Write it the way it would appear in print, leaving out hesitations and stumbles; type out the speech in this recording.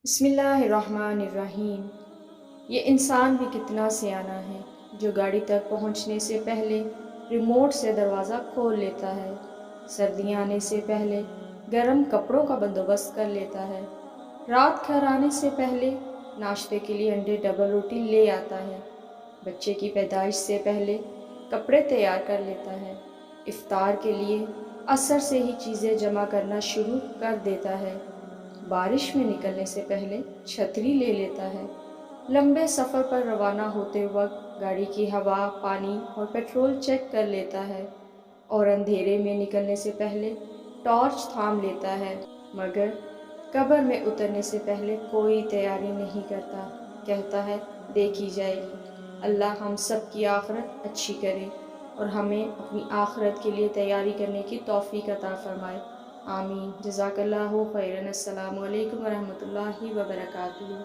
بسم اللہ الرحمن الرحیم۔ یہ انسان بھی کتنا سیانہ ہے جو گاڑی تک پہنچنے سے پہلے ریموٹ سے دروازہ کھول لیتا ہے، سردیاں آنے سے پہلے گرم کپڑوں کا بندوبست کر لیتا ہے، رات گھر آنے سے پہلے ناشتے کے لیے انڈے ڈبل روٹی لے آتا ہے، بچے کی پیدائش سے پہلے کپڑے تیار کر لیتا ہے، افطار کے لیے عصر سے ہی چیزیں جمع کرنا شروع کر دیتا ہے، بارش میں نکلنے سے پہلے چھتری لے لیتا ہے، لمبے سفر پر روانہ ہوتے وقت گاڑی کی ہوا، پانی اور پیٹرول چیک کر لیتا ہے، اور اندھیرے میں نکلنے سے پہلے ٹارچ تھام لیتا ہے، مگر قبر میں اترنے سے پہلے کوئی تیاری نہیں کرتا، کہتا ہے دیکھی جائے گی۔ اللہ ہم سب کی آخرت اچھی کرے اور ہمیں اپنی آخرت کے لیے تیاری کرنے کی توفیق عطا فرمائے، آمین۔ جزاک اللہ خیرا۔ السلام علیکم ورحمۃ اللہ وبرکاتہ۔